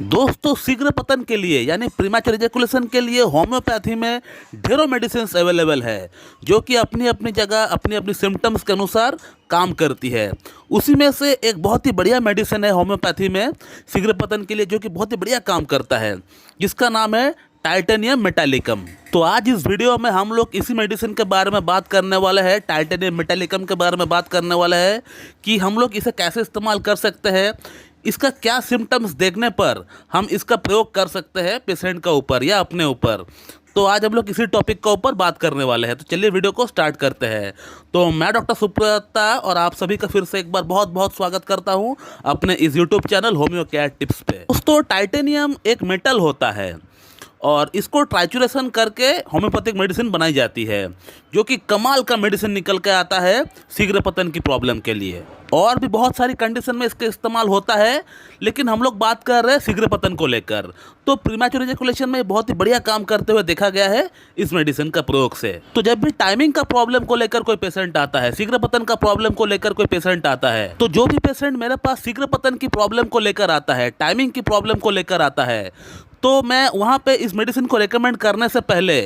दोस्तों शीघ्र पतन के लिए यानी प्रीमैच्योर इजैकुलेशन के लिए होम्योपैथी में ढेरों मेडिसिन अवेलेबल है जो कि अपनी अपनी जगह अपनी अपनी सिम्टम्स के अनुसार काम करती है। उसी में से एक बहुत ही बढ़िया मेडिसिन है होम्योपैथी में शीघ्र पतन के लिए जो कि बहुत ही बढ़िया काम करता है, जिसका नाम है टाइटेनियम मेटालिकम। तो आज इस वीडियो में हम लोग इसी मेडिसिन के बारे में बात करने वाले हैं, टाइटेनियम मेटालिकम के बारे में बात करने वाले हैं कि हम लोग इसे कैसे इस्तेमाल कर सकते हैं, इसका क्या सिम्टम्स देखने पर हम इसका प्रयोग कर सकते हैं पेशेंट का ऊपर या अपने ऊपर। तो आज हम लोग इसी टॉपिक का ऊपर बात करने वाले हैं। तो चलिए वीडियो को स्टार्ट करते हैं। तो मैं डॉक्टर सुब्रता और आप सभी का फिर से एक बार बहुत बहुत स्वागत करता हूं अपने इस YouTube channel homeo care tips पे। दोस्तों टाइटेनियम एक मेटल होता है और इसको ट्राइचुरेशन करके होम्योपैथिक मेडिसिन बनाई जाती है जो कि कमाल का मेडिसिन निकल के आता है शीघ्र पतन की प्रॉब्लम के लिए। और भी बहुत सारी कंडीशन में इसका इस्तेमाल होता है, लेकिन हम लोग बात कर रहे हैं शीघ्र पतन को लेकर। तो प्रीमैच्योर इजैकुलेशन में बहुत ही बढ़िया काम करते हुए देखा गया है इस मेडिसिन का प्रयोग से। तो जब भी टाइमिंग का प्रॉब्लम को लेकर कोई पेशेंट आता है, शीघ्र पतन का प्रॉब्लम को लेकर कोई पेशेंट आता है, तो जो भी पेशेंट मेरे पास शीघ्र पतन की प्रॉब्लम को लेकर आता है, टाइमिंग की प्रॉब्लम को लेकर आता है, तो मैं वहाँ पे इस मेडिसिन को रेकमेंड करने से पहले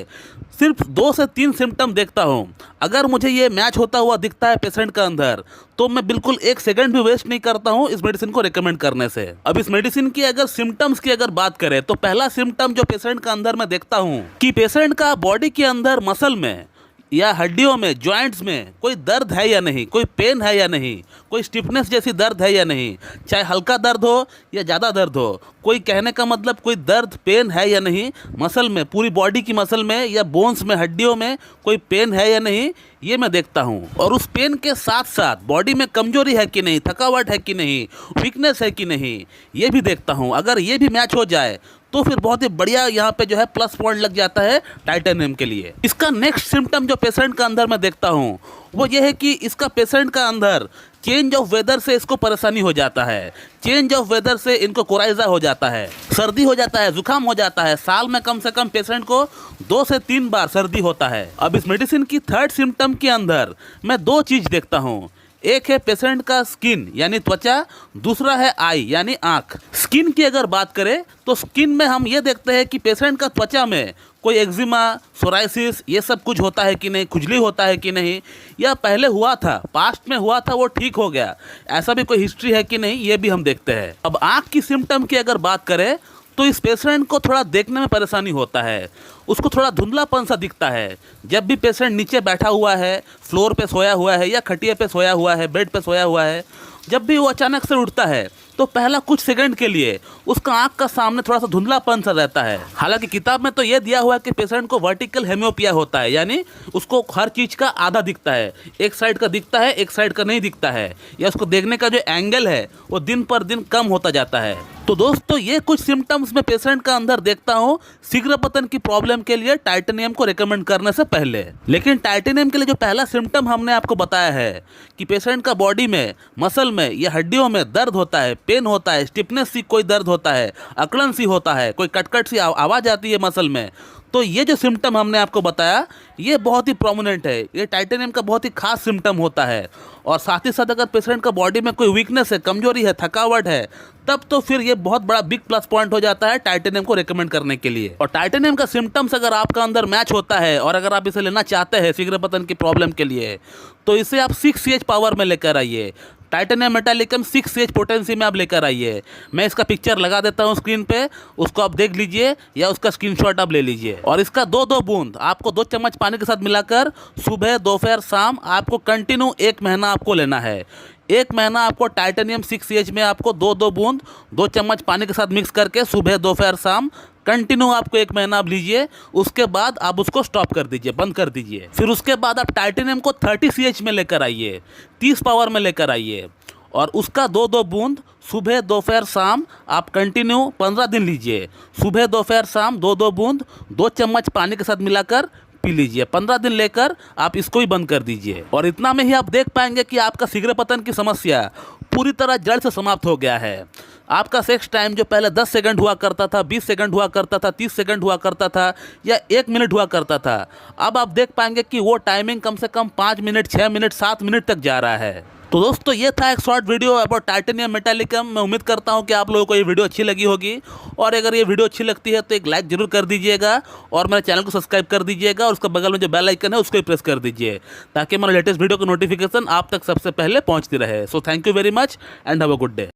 सिर्फ 2 से 3 सिम्टम देखता हूँ। अगर मुझे ये मैच होता हुआ दिखता है पेशेंट का अंदर, तो मैं बिल्कुल 1 सेकंड भी वेस्ट नहीं करता हूँ इस मेडिसिन को रेकमेंड करने से। अब इस मेडिसिन की अगर सिम्टम्स की अगर बात करें, तो पहला सिम्टम जो पेशेंट का अंदर मैं देखता हूँ कि पेशेंट का बॉडी के अंदर मसल में या हड्डियों में, जॉइंट्स में कोई दर्द है या नहीं, कोई पेन है या नहीं, कोई स्टिफनेस जैसी दर्द है या नहीं, चाहे हल्का दर्द हो या ज़्यादा दर्द हो, कोई कहने का मतलब कोई दर्द पेन है या नहीं मसल में, पूरी बॉडी की मसल में या बोन्स में, हड्डियों में कोई पेन है या नहीं, ये मैं देखता हूँ। और उस पेन के साथ साथ बॉडी में कमजोरी है कि नहीं, थकावट है कि नहीं, वीकनेस है कि नहीं, ये भी देखता हूँ। अगर ये भी मैच हो जाए तो फिर बहुत ही बढ़िया यहाँ पे जो है प्लस पॉइंट लग जाता है टाइटेनियम के लिए। इसका नेक्स्ट सिम्टम जो पेशेंट का अंदर मैं देखता हूँ वो ये है कि इसका पेशेंट का अंदर चेंज ऑफ वेदर से इसको परेशानी हो जाता है। चेंज ऑफ वेदर से इनको कोराइजा हो जाता है, सर्दी हो जाता है, जुकाम हो जाता है। साल में कम से कम पेशेंट को 2 से 3 बार सर्दी होता है। अब इस मेडिसिन की थर्ड सिम्टम के अंदर मैं 2 चीज़ देखता हूँ। एक है पेशेंट का स्किन यानी त्वचा, दूसरा है आई यानी आँख। स्किन की अगर बात करें तो स्किन में हम ये देखते हैं कि पेशेंट का त्वचा में कोई एक्जिमा, सोराइसिस ये सब कुछ होता है कि नहीं, खुजली होता है कि नहीं, या पहले हुआ था, पास्ट में हुआ था, वो ठीक हो गया, ऐसा भी कोई हिस्ट्री है कि नहीं, ये भी हम देखते हैं। अब आँख की सिम्टम की अगर बात करें तो इस पेशेंट को थोड़ा देखने में परेशानी होता है, उसको थोड़ा धुंधलापन सा दिखता है। जब भी पेशेंट नीचे बैठा हुआ है, फ्लोर पे सोया हुआ है या खटिया पे सोया हुआ है, बेड पे सोया हुआ है, जब भी वो अचानक से उठता है तो पहला कुछ सेकंड के लिए उसका आंख का सामने थोड़ा सा धुंधलापन सा रहता है। हालांकि किताब में तो ये दिया हुआ है कि पेशेंट को वर्टिकल हेमियोपिया होता है, यानी उसको हर चीज़ का आधा दिखता है, एक साइड का दिखता है, एक साइड का नहीं दिखता है, या उसको देखने का जो एंगल है वो दिन पर दिन कम होता जाता है। तो दोस्तों ये कुछ सिम्टम्स मैं पेशेंट का अंदर देखता हूँ शीघ्र पतन की प्रॉब्लम के लिए टाइटेनियम को रेकमेंड करने से पहले। लेकिन टाइटेनियम के लिए जो पहला सिम्टम हमने आपको बताया है कि पेशेंट का बॉडी में, मसल में या हड्डियों में दर्द होता है, पेन होता है, स्टिफनेस सी कोई दर्द होता है, अकड़न सी होता है, कोई कटकट सी आवाज़ आती है मसल में, तो ये जो सिम्टम हमने आपको बताया ये बहुत ही प्रोमिनेंट है, ये टाइटेनियम का बहुत ही खास सिम्टम होता है। और साथ ही साथ अगर पेशेंट का बॉडी में कोई वीकनेस है, कमजोरी है, थकावट है, तब तो फिर ये बहुत बड़ा बिग प्लस पॉइंट हो जाता है टाइटेनियम को रेकमेंड करने के लिए। और टाइटेनियम का सिम्टम्स अगर आपका अंदर मैच होता है और अगर आप इसे लेना चाहते हैं शीघ्र पतन की प्रॉब्लम के लिए, तो इसे आप 6 पावर में लेकर आइए। टाइटेनियम मेटालिकम 6 पोटेंसी में आप लेकर आइए। मैं इसका पिक्चर लगा देता हूँ स्क्रीन पे, उसको आप देख लीजिए या उसका स्क्रीनशॉट आप ले लीजिए। और इसका 2-2 बूंद आपको 2 चम्मच पानी के साथ मिलाकर सुबह, दोपहर, शाम आपको कंटिन्यू 1 महीना आपको लेना है। 1 महीना आपको टाइटेनियम 6 में आपको 2-2 बूंद 2 चम्मच पानी के साथ मिक्स करके सुबह, दोपहर, शाम कंटिन्यू आपको 1 महीना आप लीजिए। उसके बाद आप उसको स्टॉप कर दीजिए, बंद कर दीजिए। फिर उसके बाद आप टाइटेनियम को 30 में लेकर आइए, 30 पावर में लेकर आइए, और उसका 2-2 बूंद सुबह, दोपहर, शाम आप कंटिन्यू 15 दिन लीजिए। सुबह, दोपहर, शाम 2-2 बूंद 2 चम्मच पानी के साथ मिलाकर पी लीजिए। 15 दिन लेकर आप इसको ही बंद कर दीजिए। और इतना में ही आप देख पाएंगे कि आपका शीघ्र पतन की समस्या पूरी तरह जड़ से समाप्त हो गया है। आपका सेक्स टाइम जो पहले 10 सेकंड हुआ करता था, 20 सेकंड हुआ करता था, 30 सेकंड हुआ करता था, या 1 मिनट हुआ करता था, अब आप देख पाएंगे कि वो टाइमिंग कम से कम 5 मिनट, 6 मिनट, 7 मिनट तक जा रहा है। तो दोस्तों ये था एक short video about titanium metallicum. मैं उम्मीद करता हूँ कि आप लोगों को ये वीडियो अच्छी लगी होगी, और अगर ये वीडियो अच्छी लगती है तो एक लाइक जरूर कर दीजिएगा और मेरे चैनल को सब्सक्राइब कर दीजिएगा, और उसके बगल में जो बेल आइकन है उसको भी प्रेस कर दीजिए ताकि मेरा लेटेस्ट वीडियो का नोटिफिकेशन आप तक सबसे पहले पहुँचती रहे। So thank you very much and have a good day.